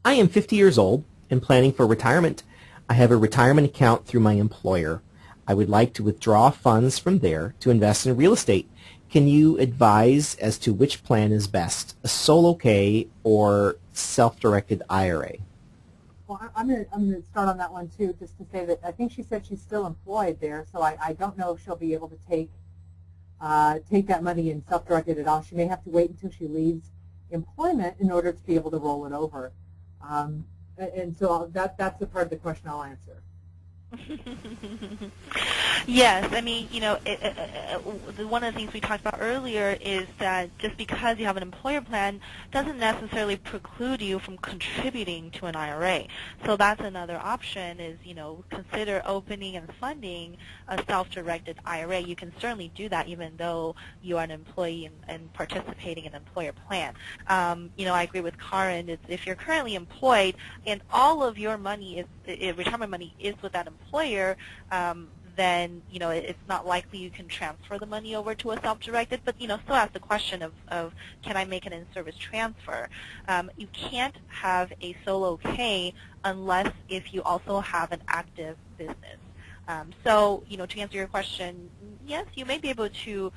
I am 50 years old and planning for retirement. I have a retirement account through my employer. I would like to withdraw funds from there to invest in real estate. Can you advise as to which plan is best, a solo K or self-directed IRA? Well, I'm going to start on that one too, just to say that I think she said she's still employed there, so I don't know if she'll be able to take that money in self-directed at all. She may have to wait until she leaves employment in order to be able to roll it over. And so that's the part of the question I'll answer. Yes, I mean, one of the things we talked about earlier is that just because you have an employer plan doesn't necessarily preclude you from contributing to an IRA. So that's another option is, consider opening and funding a self-directed IRA. You can certainly do that even though you are an employee and participating in an employer plan. I agree with Kaaren. If you're currently employed and all of your money retirement money is with that employer, then it's not likely you can transfer the money over to a self-directed, but still ask the question of can I make an in-service transfer? You can't have a solo K unless if you also have an active business. So, to answer your question, yes, you may be able to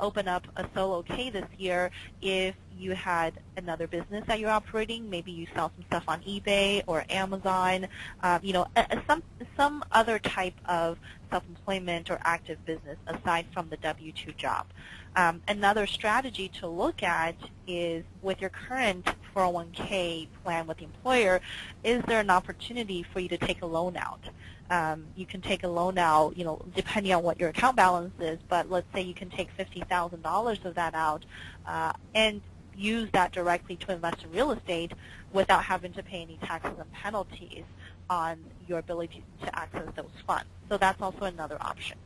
open up a solo K this year if you had another business that you're operating. Maybe you sell some stuff on eBay or Amazon, some other type of self-employment or active business aside from the W-2 job. Another strategy to look at is with your current 401k plan with the employer, is there an opportunity for you to take a loan out? You can take a loan out, depending on what your account balance is, but let's say you can take $50,000 of that out and use that directly to invest in real estate without having to pay any taxes and penalties on your ability to access those funds. So that's also another option.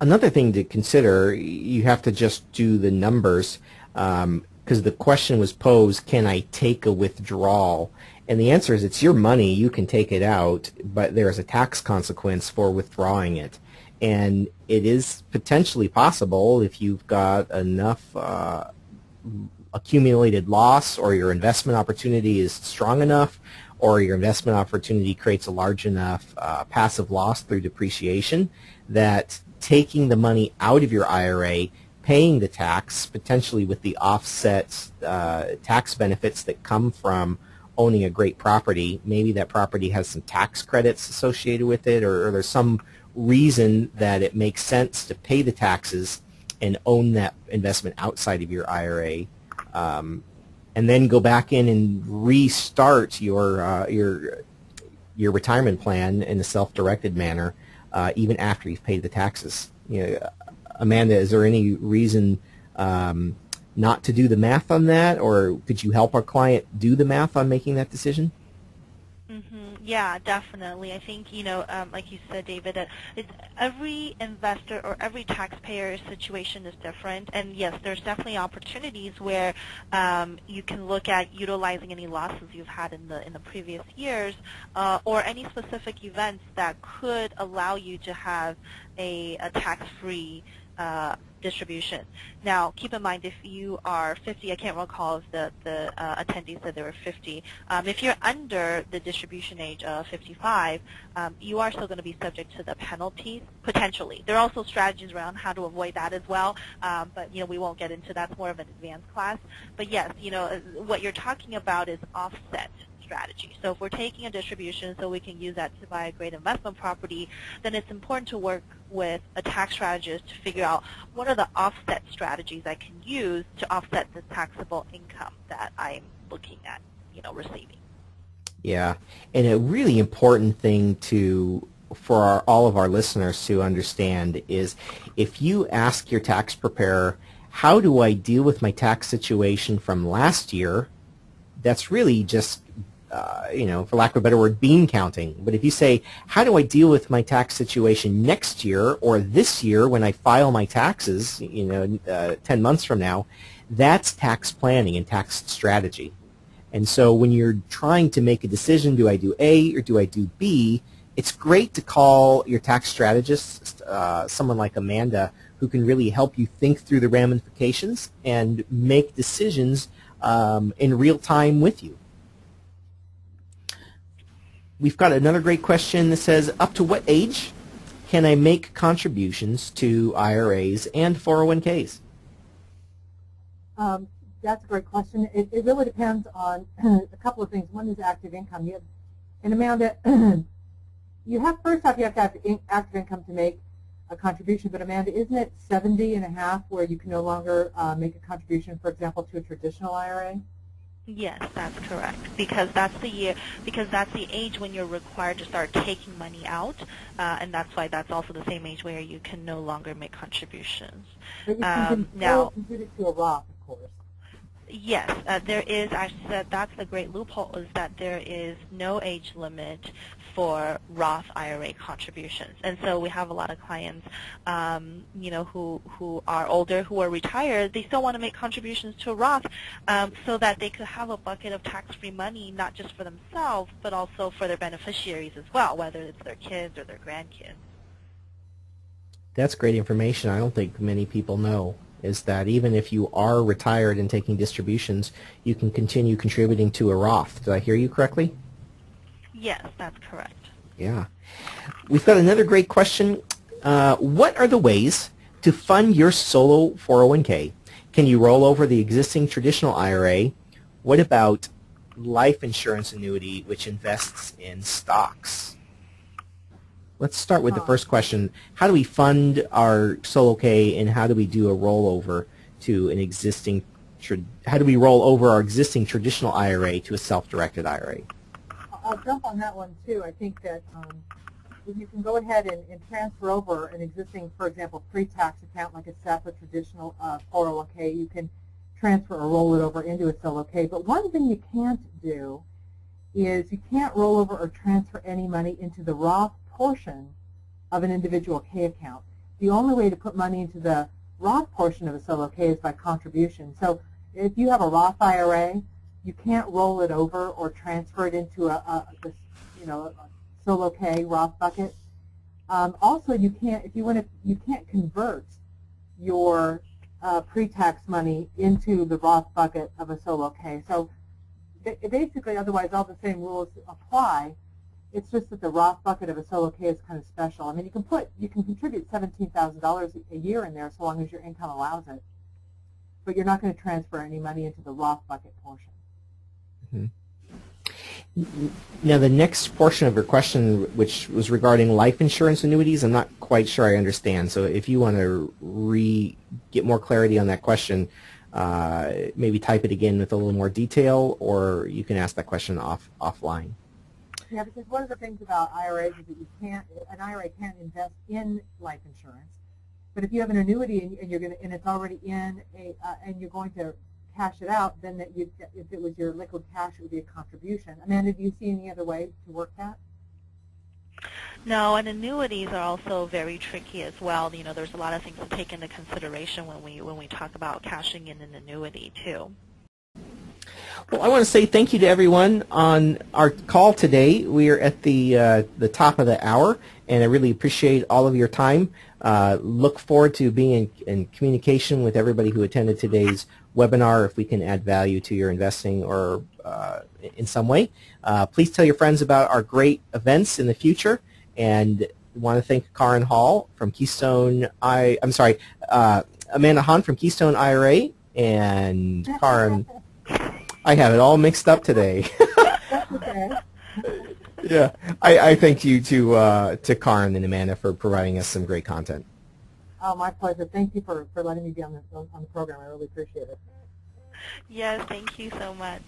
Another thing to consider, you have to just do the numbers, because the question was posed, can I take a withdrawal? And the answer is it's your money, you can take it out, but there is a tax consequence for withdrawing it. And it is potentially possible if you've got enough accumulated loss, or your investment opportunity is strong enough, or your investment opportunity creates a large enough passive loss through depreciation, that taking the money out of your IRA, paying the tax, potentially with the offset tax benefits that come from owning a great property, maybe that property has some tax credits associated with it, or there's some reason that it makes sense to pay the taxes and own that investment outside of your IRA, and then go back in and restart your retirement plan in a self-directed manner, even after you've paid the taxes. Amanda, is there any reason not to do the math on that, or could you help our client do the math on making that decision? Yeah, definitely. I think, like you said, David, every investor or every taxpayer situation is different. And yes, there's definitely opportunities where you can look at utilizing any losses you've had in the previous years, or any specific events that could allow you to have a tax-free distribution. Now, keep in mind, if you are 50, I can't recall if the attendees said they were 50. If you're under the distribution age of 55, you are still going to be subject to the penalties, potentially. There are also strategies around how to avoid that as well, but we won't get into that. It's more of an advanced class. But yes, what you're talking about is offset strategy. So if we're taking a distribution so we can use that to buy a great investment property, then it's important to work with a tax strategist to figure out what are the offset strategies I can use to offset the taxable income that I'm looking at, receiving. Yeah, and a really important thing for all of our listeners to understand is if you ask your tax preparer how do I deal with my tax situation from last year, that's really just, you know, for lack of a better word, bean counting. But if you say, how do I deal with my tax situation next year or this year when I file my taxes, you know, 10 months from now, that's tax planning and tax strategy. And so when you're trying to make a decision, do I do A or do I do B, it's great to call your tax strategist, someone like Amanda, who can really help you think through the ramifications and make decisions in real time with you. We've got another great question that says, up to what age can I make contributions to IRAs and 401ks? That's a great question. It really depends on a couple of things. One is active income. And Amanda, first off, you have to have active income to make a contribution. But Amanda, isn't it 70 and a half where you can no longer make a contribution, for example, to a traditional IRA? Yes, that's correct. Because that's the age when you're required to start taking money out, and that's why that's also the same age where you can no longer make contributions. But you can now contribute to a Roth, of course. Yes, there is. Actually, that's the great loophole, is that there is no age limit for Roth IRA contributions. And so we have a lot of clients, you know, who are older, who are retired. They still want to make contributions to a Roth so that they could have a bucket of tax-free money, not just for themselves, but also for their beneficiaries as well, whether it's their kids or their grandkids. That's great information. I don't think many people know, is that even if you are retired and taking distributions, you can continue contributing to a Roth. Did I hear you correctly? Yes, that's correct. Yeah. We've got another great question. What are the ways to fund your solo 401k? Can you roll over the existing traditional IRA? What about life insurance annuity, which invests in stocks? Let's start with the first question. How do we fund our solo K, and how do we do a rollover to an existing, how do we roll over our existing traditional IRA to a self-directed IRA? I'll jump on that one too. I think that you can go ahead and transfer over an existing, for example, pre-tax account like a SEP, a traditional 401k. You can transfer or roll it over into a solo K. But one thing you can't do is you can't roll over or transfer any money into the Roth portion of an individual K account. The only way to put money into the Roth portion of a solo K is by contribution. So if you have a Roth IRA, you can't roll it over or transfer it into a solo K Roth bucket. Also, you can't, if you want to, you can't convert your pre-tax money into the Roth bucket of a solo K. So basically, otherwise, all the same rules apply. It's just that the Roth bucket of a solo K is kind of special. I mean, you can contribute $17,000 a year in there so long as your income allows it, but you're not going to transfer any money into the Roth bucket portion. Now, the next portion of your question, which was regarding life insurance annuities, I'm not quite sure I understand. So if you want to get more clarity on that question, maybe type it again with a little more detail, or you can ask that question offline. Yeah, because one of the things about IRAs is that an IRA can't invest in life insurance. But if you have an annuity and it's already in and you're going to cash it out, then if it was your liquid cash, it would be a contribution. Amanda, do you see any other way to work that? No, and annuities are also very tricky as well. You know, there's a lot of things to take into consideration when we talk about cashing in an annuity too. Well, I want to say thank you to everyone on our call today. We are at the top of the hour, and I really appreciate all of your time. Look forward to being in communication with everybody who attended today's webinar. If we can add value to your investing or in some way, please tell your friends about our great events in the future. And I want to thank Kaaren Hall from Amanda Han from Keystone IRA, and Kaaren. I have it all mixed up today. That's okay. Yeah, I thank you to Kaaren and Amanda for providing us some great content. Oh, my pleasure. Thank you for letting me be on the program. I really appreciate it. Yes, thank you so much.